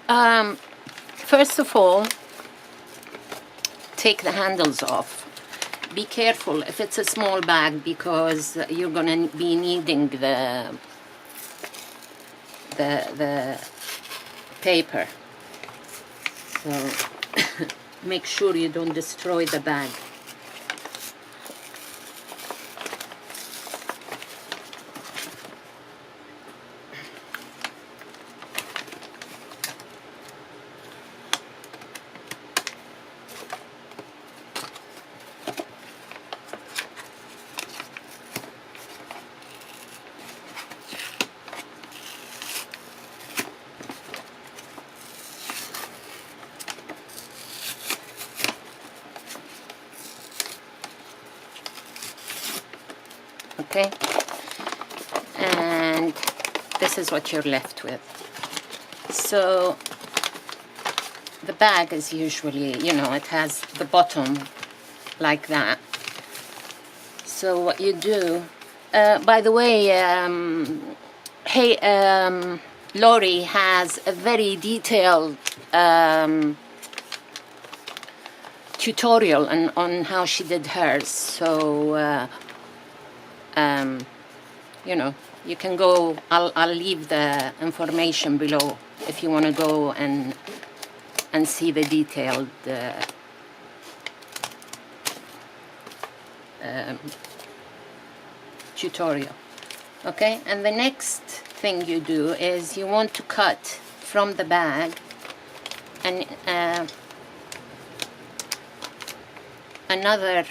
First of all, take the handles off. Be careful if it's a small bag because you're going to be needing the paper. So make sure you don't destroy the bag. Okay, and this is what you're left with. So the bag is usually, you know, it has the bottom like that. So what you do, by the way, Laurie has a very detailed tutorial on how she did hers. So you know, you can go, I'll leave the information below if you want to go and see the detailed tutorial. Okay, and the next thing you do is you want to cut from the bag and another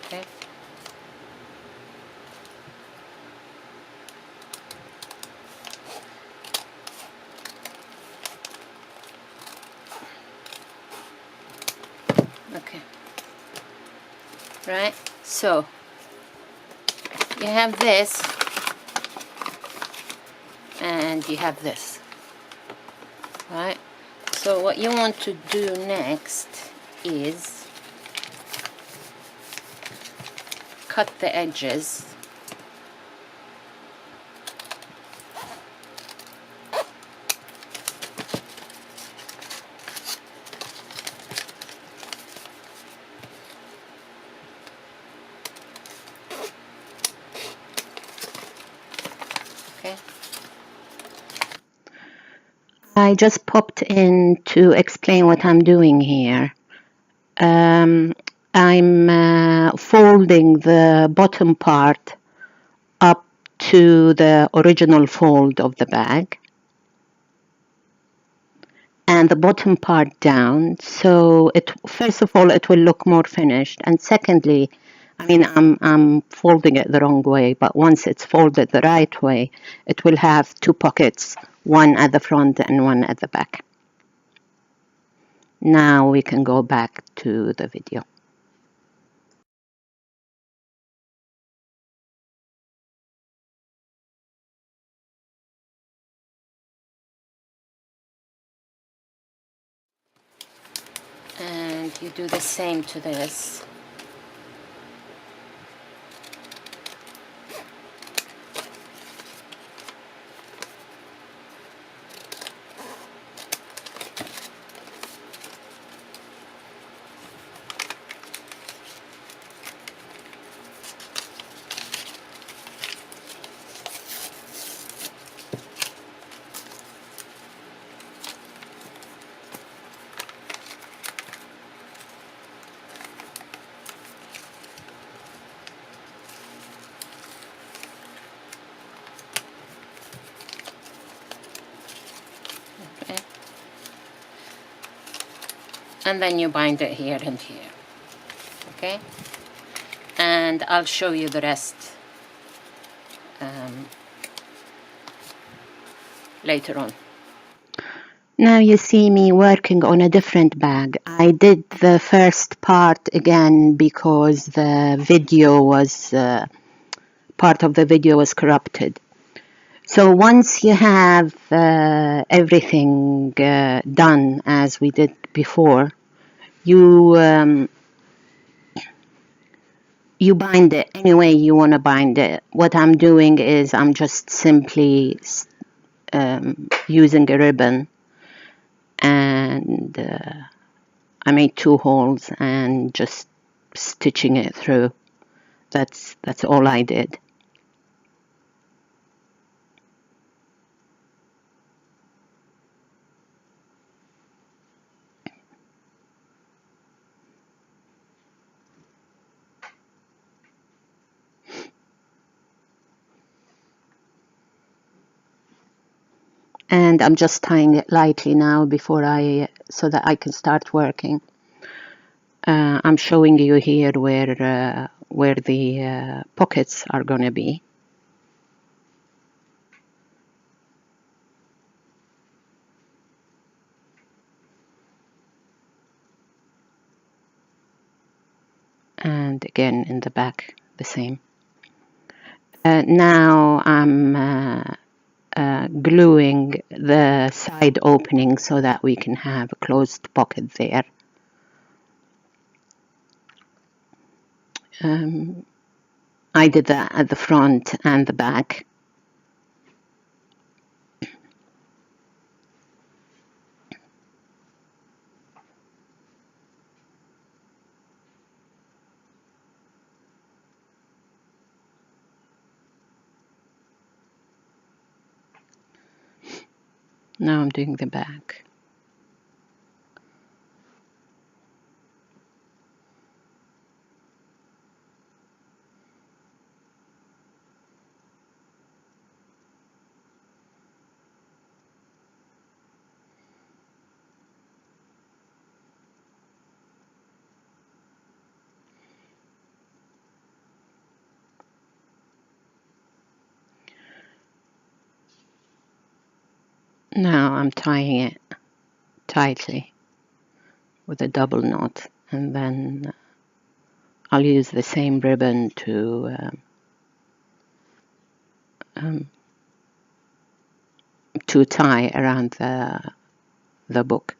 okay. Okay. Right. So you have this and you have this. Right. So what you want to do next is cut the edges. Okay. I just popped in to explain what I'm doing here. I'm folding the bottom part up to the original fold of the bag and the bottom part down, so it, first of all, it will look more finished, and secondly, I mean, I'm folding it the wrong way, but once it's folded the right way, it will have two pockets, one at the front and one at the back. Now we can go back to the video. And you do the same to this. Okay. And then you bind it here and here. Okay? And I'll show you the rest later on. Now you see me working on a different bag. I did the first part again because the video was, part of the video was corrupted. So once you have everything done as we did before, you you bind it any way you want to bind it. What I'm doing is I'm just simply using a ribbon, and I made 2 holes and just stitching it through. That's all I did. And I'm just tying it lightly now so that I can start working. I'm showing you here where the pockets are going to be. And again in the back the same. Now I'm gluing the side opening so that we can have a closed pocket there. I did that at the front and the back. Now I'm doing the back. Now I'm tying it tightly with a double knot, and then I'll use the same ribbon to tie around the book.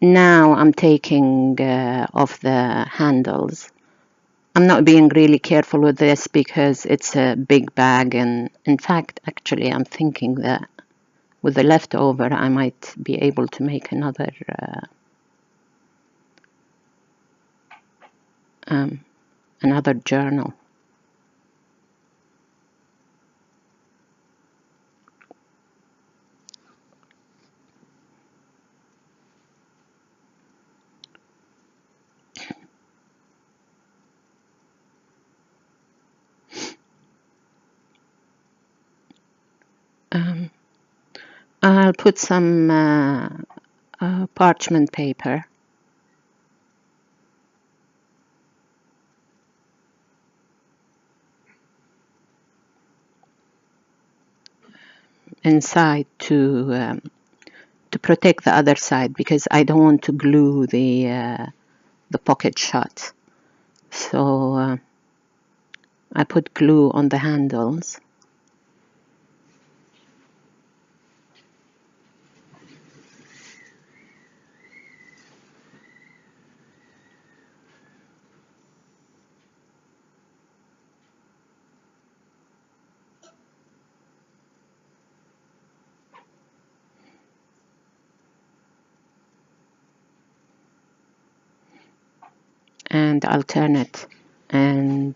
Now I'm taking off the handles. I'm not being really careful with this because it's a big bag, and in fact, actually, I'm thinking that with the leftover, I might be able to make another journal. I'll put some parchment paper inside to protect the other side, because I don't want to glue the pocket shut. So I put glue on the handles. And I'll turn it and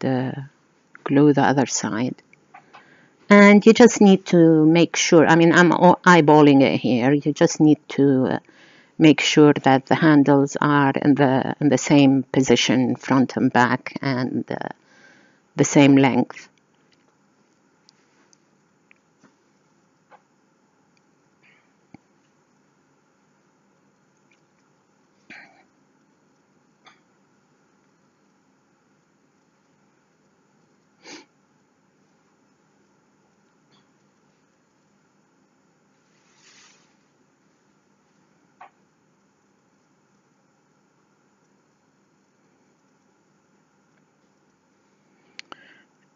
glue the other side. And you just need to make sure, I mean, I'm eyeballing it here. You just need to make sure that the handles are in the same position, front and back, and the same length.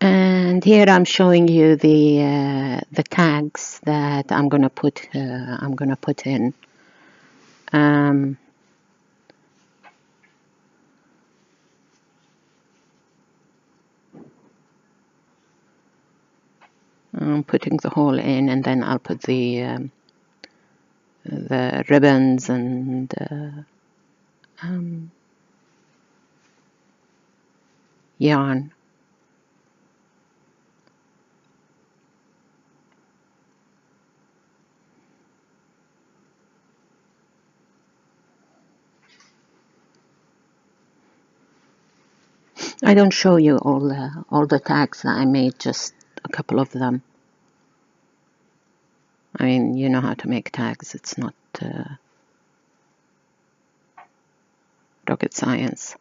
And here I'm showing you the tags that I'm gonna put in. Um, I'm putting the whole in, and then I'll put the ribbons and yarn. I don't show you all the tags that I made, just a couple of them. I mean, you know how to make tags. It's not rocket science.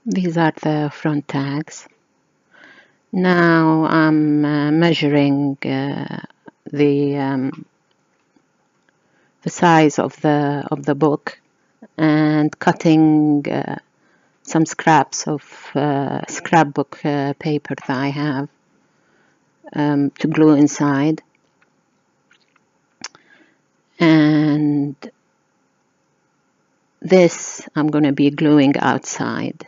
These are the front tags. Now I'm measuring the size of the book and cutting some scraps of scrapbook paper that I have to glue inside. And this I'm going to be gluing outside.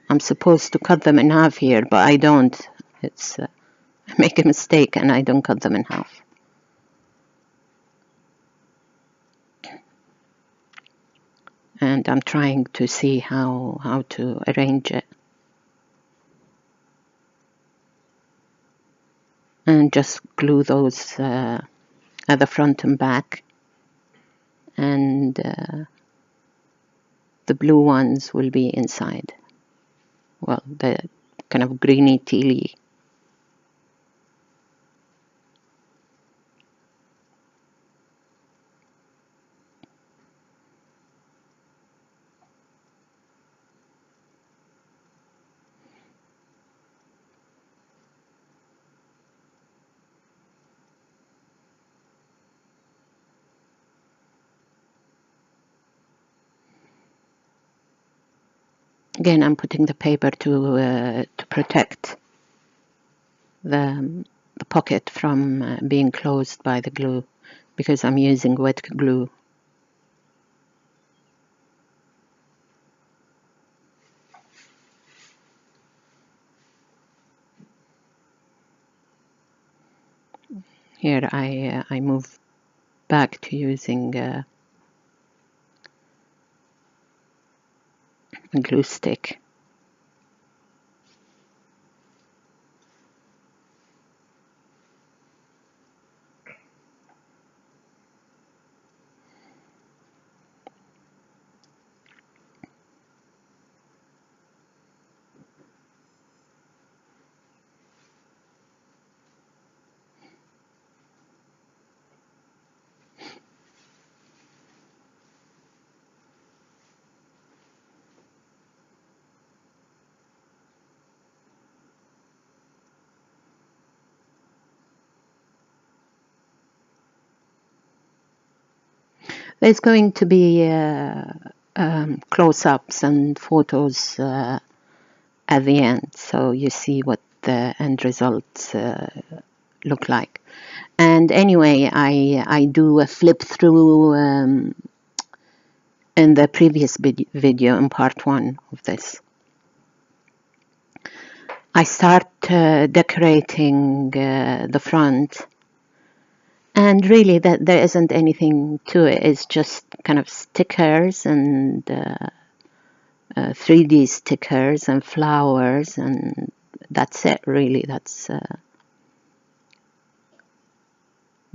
I'm supposed to cut them in half here, but I don't. It's I make a mistake and I don't cut them in half. And I'm trying to see how to arrange it. And just glue those at the front and back. And the blue ones will be inside. Well, the kind of greeny tealy. Again, I'm putting the paper to protect the pocket from being closed by the glue, because I'm using wet glue. Here I move back to using a glue stick. There's going to be close-ups and photos at the end, so you see what the end results look like. And anyway, I do a flip through in the previous video in part 1 of this. I start decorating the front, and really that there isn't anything to it. It's just kind of stickers and 3D stickers and flowers, and that's it really. That's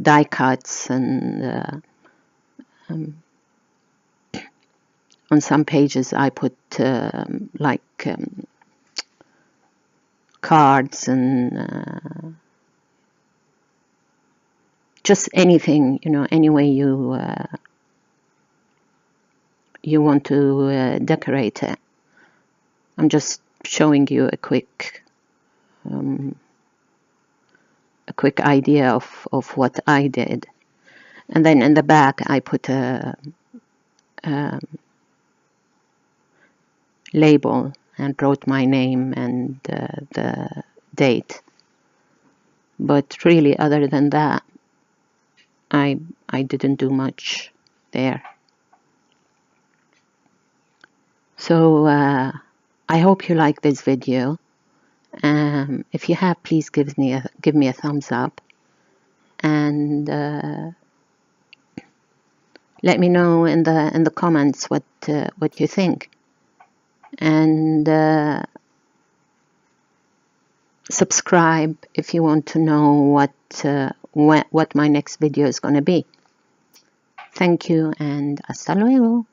die cuts and on some pages I put like cards and just anything, any way you want to decorate it. I'm just showing you a quick idea of what I did. And then in the back I put a label and wrote my name and the date. But really, other than that, I didn't do much there. So I hope you like this video. If you have, please give me a thumbs up, and let me know in the comments what you think, and subscribe if you want to know what my next video is going to be. Thank you, and hasta luego.